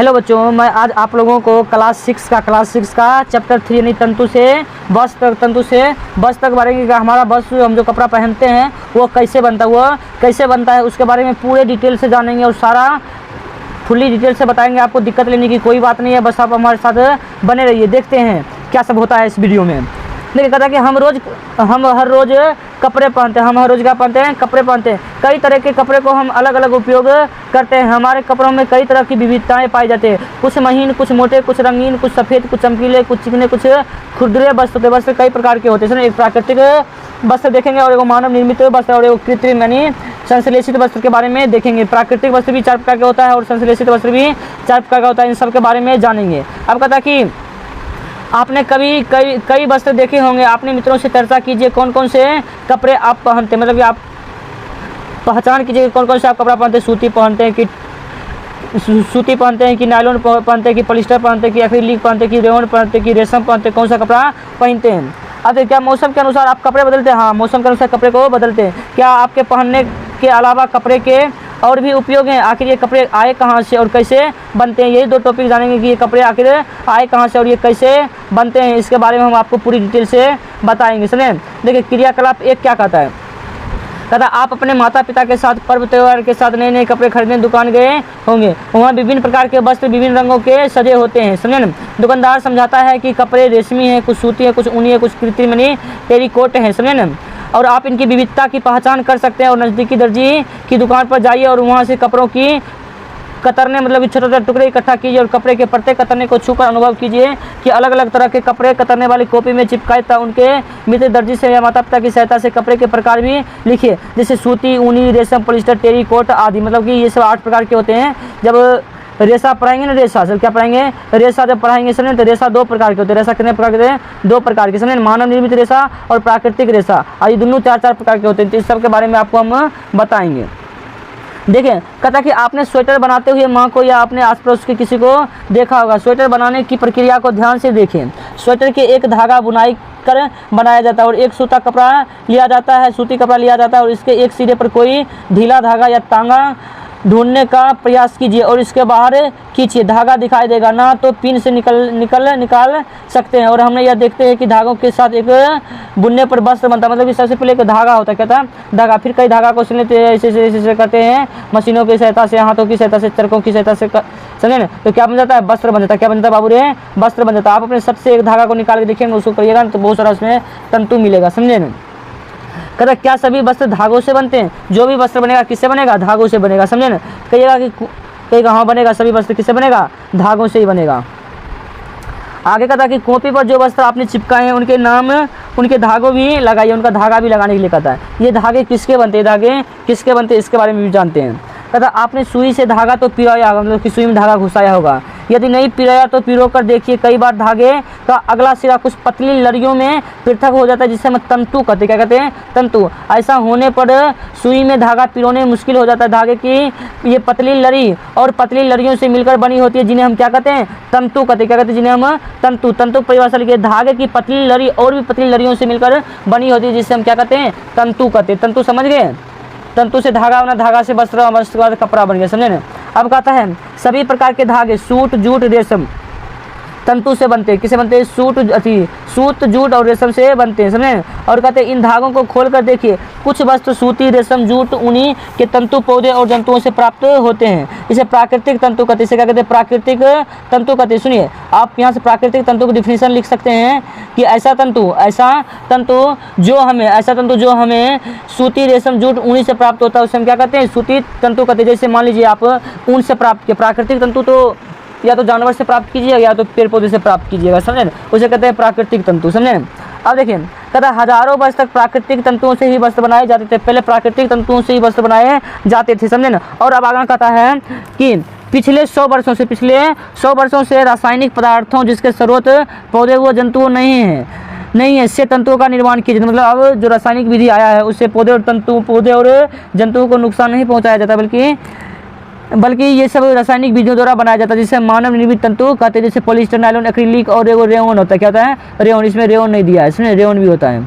Hello बच्चों, मैं आज आप लोगों को क्लास 6 का चैप्टर 3 यानी तंतु से बस तक बारे में हमारा बस हम जो कपड़ा पहनते हैं वो कैसे बनता है उसके बारे में पूरे डिटेल से जानेंगे और सारा फुल्ली डिटेल से बताएंगे। आपको दिक्कत लेने की कोई बात नहीं है, बस आप हमारे साथ बने रहिए। देखते हैं क्या सब होता है इस वीडियो में। देखिए, कहता है कि हम हर रोज़ कपड़े पहनते हैं। हम हर रोज़ क्या पहनते हैं? कपड़े पहनते हैं। कई तरह के कपड़े को हम अलग अलग उपयोग करते हैं। हमारे कपड़ों में कई तरह की विविधताएं पाई जाती है। कुछ महीन, कुछ मोटे, कुछ रंगीन, कुछ सफ़ेद, कुछ चमकीले, कुछ चिकने, कुछ खुरदुरे वस्त्र कई प्रकार के होते हैं। एक प्राकृतिक वस्त्र देखेंगे और एक मानव निर्मित वस्त्र और एक कृत्रिम यानी संश्लेषित वस्त्र के बारे में देखेंगे। प्राकृतिक वस्त्र भी 4 प्रकार के होता है और संश्लेषित वस्त्र भी 4 प्रकार का होता है। इन सब के बारे में जानेंगे। अब कहता है कि आपने कई वस्त्र देखे होंगे। अपने मित्रों से चर्चा कीजिए कौन कौन से कपड़े आप पहनते हैं, मतलब कि आप पहचान कीजिए कौन कौन से आप कपड़ा पहनते हैं। सूती पहनते हैं कि नायलॉन पहनते हैं कि पॉलिस्टर पहनते हैं कि एक्रिलिक पहनते हैं कि रेयन पहनते हैं कि रेशम पहनते हैं, कौन सा कपड़ा पहनते हैं। अब क्या मौसम के अनुसार आप कपड़े बदलते हैं? हाँ, मौसम के अनुसार कपड़े को बदलते हैं। क्या आपके पहनने के अलावा कपड़े के और भी उपयोग हैं? आखिर ये कपड़े आए कहाँ से और कैसे बनते हैं? यही 2 टॉपिक जानेंगे कि ये कपड़े आखिर आए कहाँ से और ये कैसे बनते हैं। इसके बारे में हम आपको पूरी डिटेल से बताएंगे। समझे? देखिए, क्रियाकलाप 1 क्या कहता है? कहता आप अपने माता पिता के साथ पर्व त्यौहार के साथ नए कपड़े खरीदने दुकान गए होंगे। वहाँ विभिन्न प्रकार के वस्त्र विभिन्न रंगों के सजे होते हैं। समझे न? दुकानदार समझाता है कि कपड़े रेशमी है, कुछ सूती है, कुछ ऊनी है, कुछ कृत्रिम यानी टेरिकोट है। समझे न? और आप इनकी विविधता की पहचान कर सकते हैं और नज़दीकी दर्जी की दुकान पर जाइए और वहाँ से कपड़ों की कतरने मतलब छोटे छोटे टुकड़े इकट्ठा कीजिए और कपड़े के प्रत्येक कतरने को छूकर अनुभव कीजिए कि अलग अलग तरह के कपड़े कतरने वाली कॉपी में चिपकाए तथा उनके मित्र दर्जी से या माता पिता की सहायता से कपड़े के प्रकार भी लिखिए, जैसे सूती, ऊनी, रेशम, पॉलिस्टर, टेरिकोट आदि। मतलब कि ये सब 8 प्रकार के होते हैं। जब रेशा पढ़ाएंगे ना, रेशा सब क्या पढ़ाएंगे? रेशा जब पढ़ाएंगे समझे तो रेशा 2 प्रकार के होते हैं। रेशा कितने प्रकार के होते हैं? 2 प्रकार के। समझे? मानव निर्मित रेशा और प्राकृतिक रेशा, और ये दोनों 4 प्रकार के होते हैं। तो इस सब के बारे में आपको हम बताएंगे। देखिए, कहता कि आपने स्वेटर बनाते हुए माँ को या अपने आस पड़ोस के किसी को देखा होगा। स्वेटर बनाने की प्रक्रिया को ध्यान से देखें। स्वेटर के एक धागा बुनाई कर बनाया जाता है और एक सूती कपड़ा लिया जाता है और इसके एक सिरे पर कोई ढीला धागा या तांगा ढूंढने का प्रयास कीजिए और इसके बाहर खींचिए। धागा दिखाई देगा ना तो पिन से निकाल सकते हैं। और हमने यह देखते हैं कि धागों के साथ एक बुनने पर वस्त्र बनता है। मतलब कि सबसे पहले एक धागा होता है, क्या था? धागा। फिर कई धागा को सिलते ऐसे करते हैं मशीनों की सहायता से, हाथों की सहायता से, चरखों की सहायता से। समझे ना? तो क्या बन जाता है? वस्त्र बन जाता है। क्या बन जाता है बाबू रे? वस्त्र बन जाता है। आप अपने सबसे एक धागा को निकाल के देखेंगे, उसको करिएगा ना तो बहुत सारा उसमें तंतु मिलेगा। समझे ना? कहता क्या सभी वस्त्र धागों से बनते हैं? जो भी वस्त्र बनेगा किससे बनेगा? धागों से बनेगा। समझे ना? कहिएगा हाँ बनेगा, सभी वस्त्र किससे बनेगा? धागों से ही बनेगा। आगे कहता कि कॉपी पर जो वस्त्र आपने चिपकाए हैं उनके नाम, उनके धागों भी लगाइए। उनका धागा भी लगाने के लिए कहता है। ये धागे किसके बनते हैं? धागे किसके बनते हैं इसके बारे में भी जानते हैं। कहता आपने सुई से धागा तो पिरोया होगा, मतलब कि सुई में धागा घुसाया होगा। यदि नहीं पिरोया तो पिरो कर देखिए। कई बार धागे का अगला सिरा कुछ पतली लड़ियों में पृथक हो जाता है, जिसे हम तंतु कहते हैं। क्या कहते हैं? तंतु। ऐसा होने पर सुई में धागा पिरोने मुश्किल हो जाता है। धागे की ये पतली लड़ी और पतली लड़ियों से मिलकर बनी होती है, जिन्हें हम क्या कहते हैं? तंतु कहते हैं। क्या कहते हैं? जिन्हें हम तंतु परिभाषा लिखिए। धागे की पतली लड़ी और भी पतली लड़ियों से मिलकर बनी होती है, जिसे हम क्या कहते हैं? तंतु कहते हैं। तंतु समझ गए? तंतु से धागा बना, धागा से वस्त्र, वस्त्र के बाद कपड़ा बन गया। समझे ना? अब कहता है सभी प्रकार के धागे सूट, जूट, रेशम तंतु से बनते हैं। किसे बनते हैं? सूत, जूट और रेशम से बनते हैं। समझे? और कहते हैं इन धागों को खोल कर देखिए। कुछ वस्त्र सूती, रेशम, जूट, ऊनी के तंतु पौधे और जंतुओं से प्राप्त होते हैं। इसे प्राकृतिक तंतु कहते हैं। इसे क्या कहते हैं? प्राकृतिक तंतु कहते हैं। सुनिए, आप यहाँ से प्राकृतिक तंतु की डिफिनेशन लिख सकते हैं कि ऐसा तंतु जो हमें सूती, रेशम, जूट, ऊनी से प्राप्त होता है उसे हम क्या कहते हैं? सूती तंतु कहते हैं। जैसे मान लीजिए आप ऊन से प्राप्त किए। प्राकृतिक तंतु तो या तो जानवर से प्राप्त कीजिएगा या तो पेड़ पौधे से प्राप्त कीजिएगा। समझे ना? उसे कहते हैं प्राकृतिक तंतु। समझे? अब देखिए, कहता हजारों वर्ष तक प्राकृतिक तंतुओं से ही वस्त्र बनाए जाते थे। पहले प्राकृतिक तंतुओं से ही वस्त्र बनाए जाते थे। समझे ना? और अब आगे कहता है कि पिछले 100 वर्षों से रासायनिक पदार्थों जिसके स्रोत पौधे व जंतु नहीं है से तंतुओं का निर्माण किया जाता। मतलब अब जो रासायनिक विधि आया है उससे पौधे और जंतुओं को नुकसान नहीं पहुंचाया जाता, बल्कि ये सब रासायनिक विधियों द्वारा बनाया जाता है, जिसे मानव निर्मित तंतु कहते हैं। जैसे पॉलिस्टर, नायलॉन, एक्रिलिक और रेयन होता है। क्या होता है? रेयन। इसमें रेयन नहीं दिया है, इसमें रेयन भी होता है।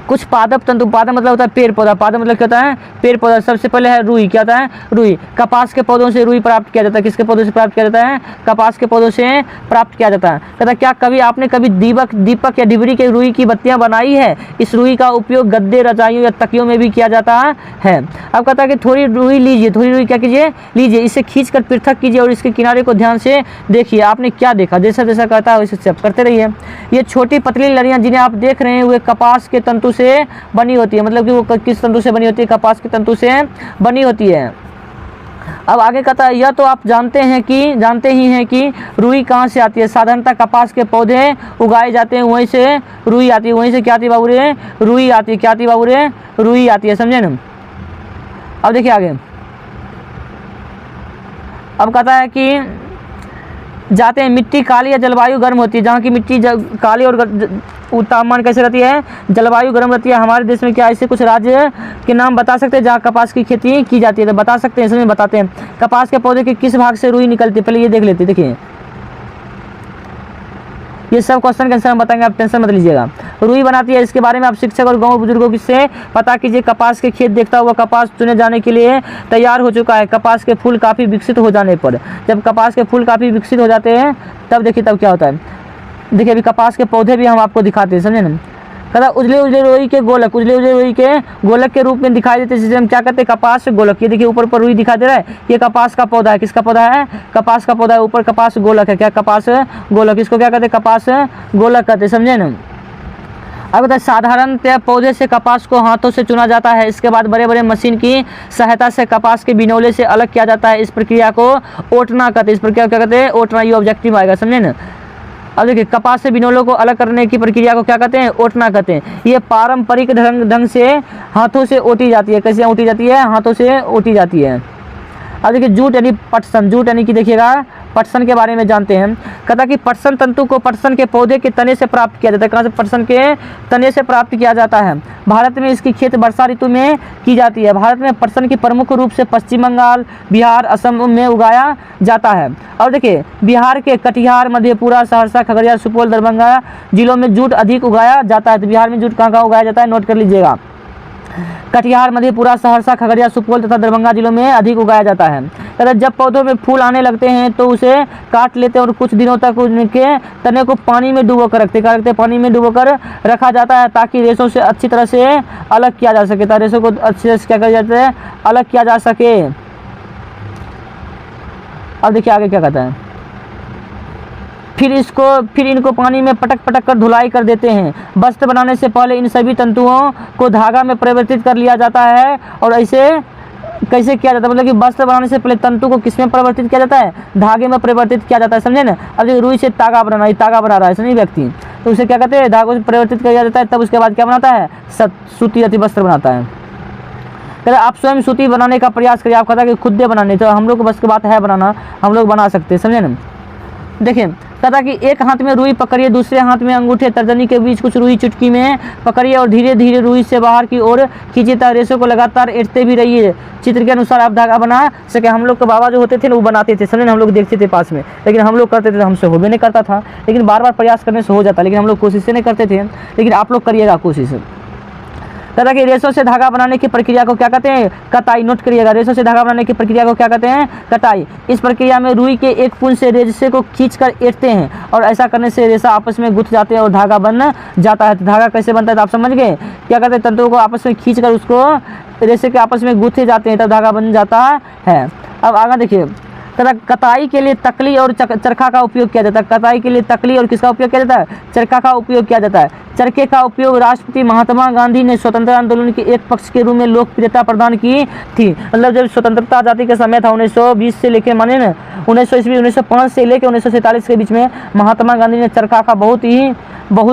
कुछ पादप तंतु, पादप मतलब होता है पेड़ पौधा, पादप मतलब क्या होता है पेड़ पौधा। सबसे पहले है रुई, क्या होता है रुई, कपास के पौधों से रुई प्राप्त किया जाता है। किसके पौधों से प्राप्त किया जाता है, कपास के पौधों से प्राप्त किया जाता है। कहता है क्या कभी आपने कभी दीपक या डिबरी के रुई की बत्तियां बनाई है। इस रुई का उपयोग गद्दे, रजाइयों या तकियों में भी किया जाता है। अब कहता है कि थोड़ी रुई लीजिए, थोड़ी रुई क्या कीजिए लीजिए, इसे खींच कर पृथक कीजिए और इसके किनारे को ध्यान से देखिए। आपने क्या देखा, जैसा जैसा करता है वैसे सब करते रहिए। ये छोटी पतली लड़ियाँ जिन्हें आप देख रहे हैं वे कपास के तंतु से बनी होती है। मतलब कि वो किस तंतु से बनी होती है, कपास के तंतु से बनी होती है। अब आगे कहता है यह तो आप जानते ही हैं कि रुई कहाँ से आती है। साधारणतः कपास के पौधे उगाए जाते हैं, वहीं से रुई आती है। वहीं से क्या आती है बाबू रे, रुई आती है। क्या आती है बाबू रे, रुई आती है, समझे ना। अब देखिए आगे, अब कहता है कि जाते हैं मिट्टी काली या जलवायु गर्म होती है। जहाँ की मिट्टी काली और तापमान कैसे रहती है, जलवायु गर्म रहती है। हमारे देश में क्या ऐसे कुछ राज्य के नाम बता सकते हैं जहाँ कपास की खेती की जाती है, तो बता सकते हैं, इसमें बताते हैं। कपास के पौधे के किस भाग से रुई निकलती है, पहले ये देख लेते हैं। देखिए ये सब क्वेश्चन के आंसर हम बताएंगे, आप टेंशन मत लीजिएगा। रुई बनाती है, इसके बारे में आप शिक्षक और गाँव बुजुर्गों से पता कीजिए। कपास के खेत देखता हुआ कपास चुने जाने के लिए तैयार हो चुका है। कपास के फूल काफ़ी विकसित हो जाने पर, जब कपास के फूल काफ़ी विकसित हो जाते हैं तब देखिए तब क्या होता है। देखिए अभी कपास के पौधे भी हम आपको दिखाते हैं, समझे ना। कहता उजले उजले रुई के गोलक, उजले उजले रुई के गोलक के रूप में दिखाई देते हैं, जिसे हम क्या कहते हैं, कपास से गोलक। ये देखिए ऊपर पर रुई दिखाई दे रहा है, ये कपास का पौधा है। किसका पौधा है, कपास का पौधा है। ऊपर कपास गोलक है, क्या कपास गोलक, इसको क्या कहते हैं, कपास गोलक कहते हैं, समझे ना। अब कहते हैं साधारणतः पौधे से कपास को हाथों से चुना जाता है। इसके बाद बड़े बड़े मशीन की सहायता से कपास के बिनौले से अलग किया जाता है। इस प्रक्रिया को ओटना कहते हैं। इस प्रक्रिया को क्या कहते हैं, ओटना। ये ऑब्जेक्टिव आएगा, समझे ना। अब देखिए कपास से बिनौलों को अलग करने की प्रक्रिया को क्या कहते हैं, ओटना कहते हैं। ये पारंपरिक ढंग से हाथों से ओटी जाती है। कैसे ओटी जाती है, हाथों से ओटी जाती है। अब देखिए जूट यानी पटसन, जूट यानी कि देखिएगा पटसन के बारे में जानते हैं। कहता कि पटसन तंतु को पटसन के पौधे के तने से प्राप्त किया जाता है। कहाँ से, पटसन के तने से प्राप्त किया जाता है। भारत में इसकी खेती वर्षा ऋतु में की जाती है। भारत में पटसन की प्रमुख रूप से पश्चिम बंगाल, बिहार, असम में उगाया जाता है। और देखिए बिहार के कटिहार, मधेपुरा, सहरसा, खगड़िया, सुपौल, दरभंगा जिलों में जूट अधिक उगाया जाता है। तो बिहार में जूट कहाँ कहाँ उगाया जाता है, नोट कर लीजिएगा। कटिहार, मधेपुरा, सहरसा, खगड़िया, सुपौल तथा दरभंगा जिलों में अधिक उगाया जाता है। कहता जब पौधों में फूल आने लगते हैं तो उसे काट लेते हैं और कुछ दिनों तक उनके तने को पानी में डुबो कर रखते पानी में डुबो कर रखा जाता है ताकि रेशों से अच्छी तरह से अलग किया जा सके। रेशों को अच्छे से क्या किया जाता है, अलग किया जा सके। अब देखिए आगे क्या कहता है, फिर इनको पानी में पटक पटक कर धुलाई कर देते हैं। वस्त्र बनाने से पहले इन सभी तंतुओं को धागा में परिवर्तित कर लिया जाता है। और ऐसे कैसे किया जाता है, मतलब कि वस्त्र बनाने से पहले तंतु को किसमें परिवर्तित किया जाता है, धागे में परिवर्तित किया जाता है, समझे ना। अब रुई से तागा बनाना, तागा बना रहा है समझे व्यक्ति, तो उसे क्या कहते हैं, धागों से परिवर्तित किया जाता है। तब उसके बाद क्या बनाता है, सूती अति वस्त्र बनाता है। कहते आप स्वयं सूती बनाने का प्रयास करिए। आप कहता है कि खुद दे बनाने, तो हम लोग को बस की बात है बनाना, हम लोग बना सकते हैं, समझे ना। देखिए कहता कि एक हाथ में रुई पकड़िए, दूसरे हाथ में अंगूठे तर्जनी के बीच कुछ रुई चुटकी में पकड़िए और धीरे धीरे रुई से बाहर की ओर खींचिए तथा रेशों को लगातार ऐंठते भी रहिए। चित्र के अनुसार आप धागा बना सके। हम लोग के बाबा जो होते थे ना वो बनाते थे, समझे ना, हम लोग देखते थे पास में, लेकिन हम लोग करते थे, हमसे हो भी नहीं करता था, लेकिन बार बार प्रयास करने से हो जाता, लेकिन हम लोग कोशिश से नहीं करते थे, लेकिन आप लोग करिएगा कोशिश। कहता कि रेशों से धागा बनाने की प्रक्रिया को क्या कहते हैं, कताई। नोट करिएगा, रेशों से धागा बनाने की प्रक्रिया को क्या कहते हैं, कताई। इस प्रक्रिया में रुई के एक पुंज से रेशे को खींचकर ऐंठते हैं और ऐसा करने से रेशा आपस में गुथ जाते हैं और धागा बन जाता है। तो धागा कैसे बनता है तो आप समझ गए, क्या कहते हैं, तंतुओं को आपस में खींचकर उसको रेशे के आपस में गुथे जाते हैं तब धागा बन जाता है। अब आगे देखिए, कताई के लिए तकली और चरखा का उपयोग किया जाता है। कताई के लिए तकली और किसका उपयोग किया जाता है, चरखा का उपयोग किया जाता है। चरखे का उपयोग राष्ट्रपति महात्मा गांधी ने स्वतंत्रता आंदोलन के एक पक्ष के रूप में लोकप्रियता प्रदान की थी। मतलब जब स्वतंत्रता आज़ादी के समय था 1920 से लेकर माने ना 1900 ईस्वी 1905 से लेकर 1947 के बीच में महात्मा गांधी ने चरखा का बहुत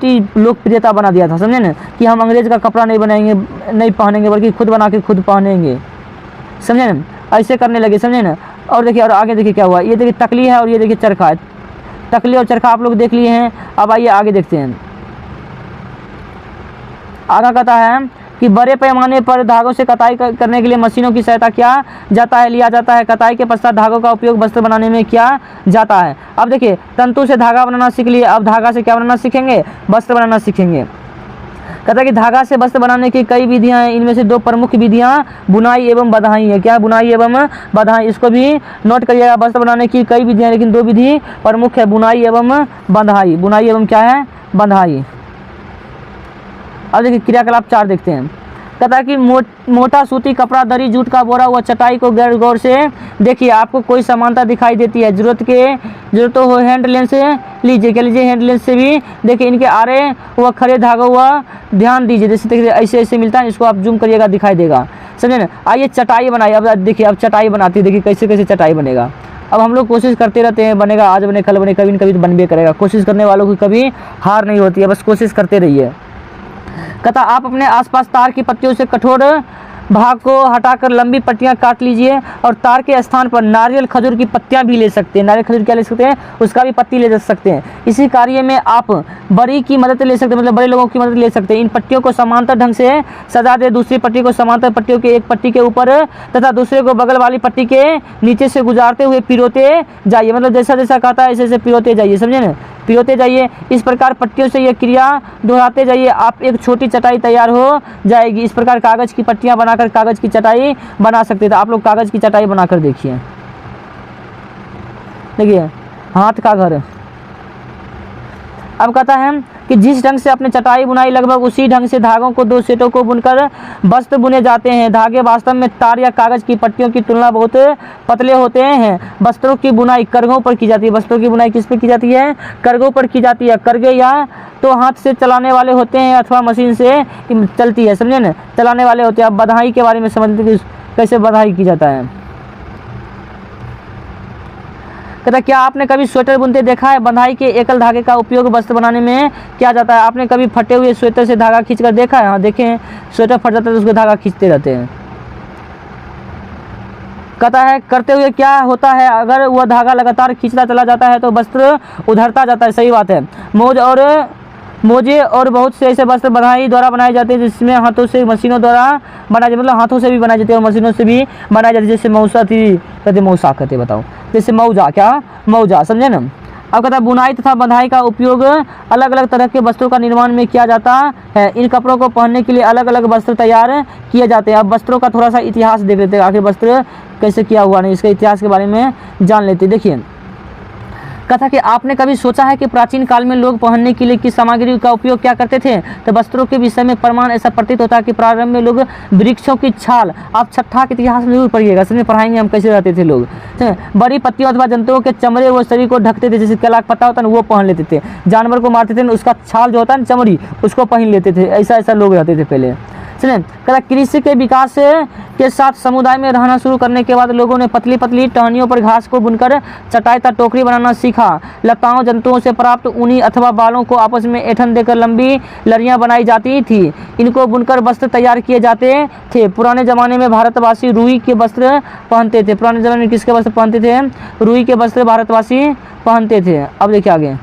ही लोकप्रियता बना दिया था, समझे ना, कि हम अंग्रेज का कपड़ा नहीं बनाएंगे, नहीं पहनेंगे, बल्कि खुद बना के खुद पहनेंगे, समझे ना, ऐसे करने लगे, समझे ना। और देखिए और आगे देखिए क्या हुआ, ये देखिए तकली है और ये देखिए चरखा है। तकली और चरखा आप लोग देख लिए हैं। अब आइए आगे देखते हैं। आगे कहता है कि बड़े पैमाने पर धागों से कताई करने के लिए मशीनों की सहायता लिया जाता है। कताई के पश्चात धागों का उपयोग वस्त्र बनाने में किया जाता है। अब देखिए तंतु से धागा बनाना सीख लिए, अब धागा से क्या बनाना सीखेंगे, वस्त्र बनाना सीखेंगे। कहता है कि धागा से वस्त्र बनाने की कई विधियां हैं, इनमें से 2 प्रमुख विधियां बुनाई एवं बंधाई है। क्या बुनाई एवं बंधाई, इसको भी नोट करिएगा। वस्त्र बनाने की कई विधियां, लेकिन 2 विधि प्रमुख है, बुनाई एवं बंधाई। बुनाई एवं क्या है, बंधाई। अब देखिए क्रियाकलाप 4 देखते हैं। कहता है कि मोटा सूती कपड़ा, दरी, जूट का बोरा व चटाई को गौर से देखिए, आपको कोई समानता दिखाई देती है। जरूरत हो हैंड लेंस से लीजिए, क्या लीजिए, हैंड लेंस से भी देखिए इनके आरे व खड़े धागों व ध्यान दीजिए। जैसे देखिए ऐसे ऐसे मिलता है, इसको आप जूम करिएगा, दिखाई देगा, समझे ना। आइए चटाई बनाइए। अब देखिए, अब चटाई बनाती है, देखिए कैसे कैसे चटाई बनेगा। अब हम लोग कोशिश करते रहते हैं, बनेगा, आज बने कल बने, कभी न कभी तो बनबे करेगा। कोशिश करने वालों की कभी हार नहीं होती है, बस कोशिश करते रहिए। कहता आप अपने आसपास तार की पत्तियों से कठोर भाग को हटाकर लंबी पट्टियां काट लीजिए और तार के स्थान पर नारियल खजूर की पत्तियां भी ले सकते हैं। नारियल खजूर क्या ले सकते हैं, उसका भी पत्ती ले सकते हैं। इसी कार्य में आप बड़ी की मदद ले सकते हैं, मतलब बड़े लोगों की मदद ले सकते हैं। इन पट्टियों को समांतर ढंग से सजा दे, दूसरी पट्टी को समांतर पट्टियों के एक पट्टी के ऊपर तथा दूसरे को बगल वाली पट्टी के नीचे से गुजारते हुए पिरोते जाइए। मतलब जैसा जैसा कहता है ऐसे ऐसे पिरोते जाइए, समझे ना, पिरोते जाइए। इस प्रकार पट्टियों से यह क्रिया दोहराते जाइए, आप एक छोटी चटाई तैयार हो जाएगी। इस प्रकार कागज़ की पट्टियां बनाकर कागज़ की चटाई बना सकते थे। आप लोग कागज़ की चटाई बनाकर देखिए। देखिए हाथ का घर। अब कहता है कि जिस ढंग से आपने चटाई बुनाई, लगभग उसी ढंग से धागों को 2 सेटों को बुनकर वस्त्र बुने जाते हैं। धागे वास्तव में तार या कागज़ की पट्टियों की तुलना बहुत पतले होते हैं। वस्त्रों की बुनाई करघों पर की जाती है। वस्त्रों की बुनाई किस पर की जाती है, करघों पर की जाती है। करघे या तो हाथ से चलाने वाले होते हैं अथवा मशीन से चलती है, समझे ना, चलाने वाले होते हैं। अब बंधाई के बारे में समझते हैं, कैसे बंधाई की जाता है। कहता क्या आपने कभी स्वेटर बुनते देखा है। बंधाई के एकल धागे का उपयोग वस्त्र बनाने में किया जाता है। आपने कभी फटे हुए स्वेटर से धागा खींचकर देखा है। हाँ देखें, स्वेटर फट जाता है तो उसको धागा खींचते रहते हैं। कहता है करते हुए क्या होता है, अगर वह धागा लगातार खींचता चला जाता है तो वस्त्र उधरता जाता है। सही बात है। मोजे और बहुत से ऐसे वस्त्र बंधाई द्वारा बनाए जाते हैं, जिसमें हाथों से, मशीनों द्वारा बनाए जाते, मतलब हाथों से भी बनाए जाते हैं और मशीनों से भी बनाए जाते हैं। जैसे मौसा थी, कहते मौसा कहते, बताओ, जैसे मौजा, क्या मौजा, समझे ना। अब कहता है बुनाई तथा बंधाई का उपयोग अलग अलग तरह के वस्त्रों का निर्माण में किया जाता है। इन कपड़ों को पहनने के लिए अलग अलग वस्त्र तैयार किए जाते हैं। अब वस्त्रों का थोड़ा सा इतिहास देख लेते हैं, आखिर वस्त्र कैसे किया हुआ, नहीं इसके इतिहास के बारे में जान लेते हैं। देखिए कथा कि आपने कभी सोचा है कि प्राचीन काल में लोग पहनने के लिए किस सामग्री का उपयोग क्या करते थे। तो वस्त्रों के विषय में प्रमाण ऐसा प्रतीत होता है कि प्रारंभ में लोग वृक्षों की छाल, आप छठा के इतिहास में जरूर पढ़िएगा, समझे, पढ़ाएंगे हम कैसे रहते थे लोग। बड़ी पत्तियों अथवा जंतुओं के चमड़े वो शरीर को ढकते थे, जैसे केला का पत्ता होता है ना वो पहन लेते थे। जानवर को मारते थे ना, उसका छाल जो होता है ना, चमड़ी, उसको पहन लेते थे। ऐसा ऐसा लोग रहते थे पहले। चलिए कहता कृषि के विकास के साथ समुदाय में रहना शुरू करने के बाद लोगों ने पतली पतली टहनियों पर घास को बुनकर चटाई तथा टोकरी बनाना सीखा। लताओं, जंतुओं से प्राप्त ऊनी अथवा बालों को आपस में ऐंठन देकर लंबी लड़ियां बनाई जाती थी। इनको बुनकर वस्त्र तैयार किए जाते थे। पुराने ज़माने में भारतवासी रुई के वस्त्र पहनते थे। पुराने ज़माने में किसके वस्त्र पहनते थे, रुई के वस्त्र भारतवासी पहनते थे। अब देखिए आगे,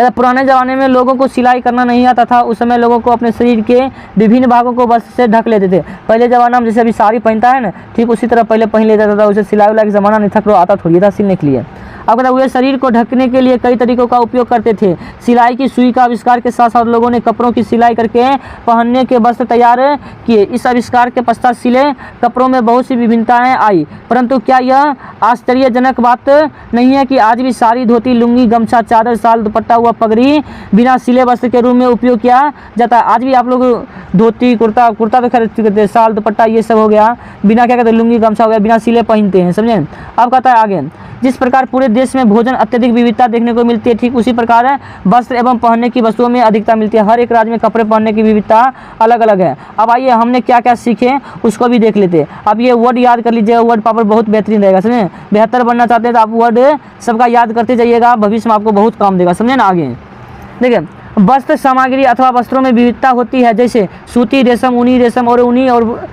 पुराने ज़माने में लोगों को सिलाई करना नहीं आता था। उस समय लोगों को अपने शरीर के विभिन्न भागों को वस्त्र से ढक लेते थे। पहले ज़माना में जैसे अभी साड़ी पहनता है ना, ठीक उसी तरह पहले पहन लेता था। उसे सिलाई उलाई का ज़माना नहीं था, तो आता थोड़ी था सिलने के लिए। अब कहता वे शरीर को ढकने के लिए कई तरीकों का उपयोग करते थे। सिलाई की सुई का आविष्कार के साथ साथ लोगों ने कपड़ों की सिलाई करके पहनने के वस्त्र तैयार किए। इस आविष्कार के पश्चात सिले कपड़ों में बहुत सी विभिन्नताएं आई। परंतु क्या यह आश्चर्यजनक बात नहीं है कि आज भी साड़ी, धोती, लुंगी, गमछा, चादर, शाल, दुपट्टा व पगड़ी बिना सिले वस्त्र के रूप में उपयोग किया जाता है। आज भी आप लोग धोती, कुर्ता तो खैर कहते हैं, शाल, दुपट्टा ये सब हो गया, बिना क्या कहते हैं, लुंगी, गमछा हो गया, बिना सिले पहनते हैं, समझे। अब कहता है आगे, जिस प्रकार पूरे देश में भोजन अत्यधिक विविधता देखने को मिलती है, ठीक उसी प्रकार वस्त्र एवं पहनने की वस्तुओं में अधिकता मिलती है। हर एक राज्य में कपड़े पहनने की विविधता अलग अलग है। अब आइए हमने क्या क्या सीखे उसको भी देख लेते हैं। अब ये वर्ड याद कर लीजिएगा, वर्ड पावर बहुत बेहतरीन रहेगा, समझे। बेहतर बनना चाहते हैं तो आप वर्ड सबका याद करते जाइएगा, भविष्य में आपको बहुत काम देगा, समझे ना। आगे देखिए, वस्त्र सामग्री अथवा वस्त्रों में विविधता होती है, जैसे सूती, रेशम, ऊनी और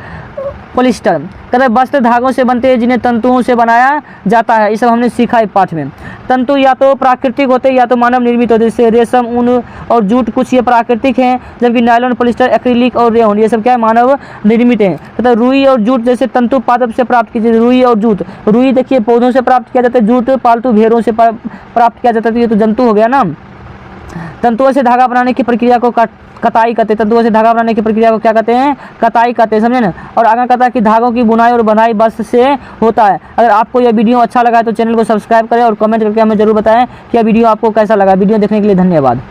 पॉलिस्टर। कहते वस्त्र धागों से बनते हैं जिन्हें तंतुओं से बनाया जाता है। ये सब हमने सीखा है पाठ में। तंतु या तो प्राकृतिक होते हैं या तो मानव निर्मित होते हैं। जैसे रेशम, ऊन और जूट कुछ ये प्राकृतिक हैं, जबकि नायलॉन, पॉलिस्टर, एक्रिलिक और रेयन ये सब क्या है, मानव निर्मित है। कहते रुई और जूट जैसे तंतु पादप से प्राप्त की जाती है। रुई और जूट, रुई देखिए पौधों से प्राप्त किया जाता है, जूट पालतू भेड़ों से प्राप्त किया जाता है। तो ये तो जंतु हो गया ना। तंतुओं से धागा बनाने की प्रक्रिया को कताई कहते हैं। तंतुओं से धागा बनाने की प्रक्रिया को क्या कहते हैं? कताई कहते हैं, समझे ना। और आगे कहता है कि धागों की बुनाई और बंधाई बस से होता है। अगर आपको यह वीडियो अच्छा लगा है तो चैनल को सब्सक्राइब करें और कमेंट करके हमें जरूर बताएं कि यह वीडियो आपको कैसा लगा। वीडियो देखने के लिए धन्यवाद।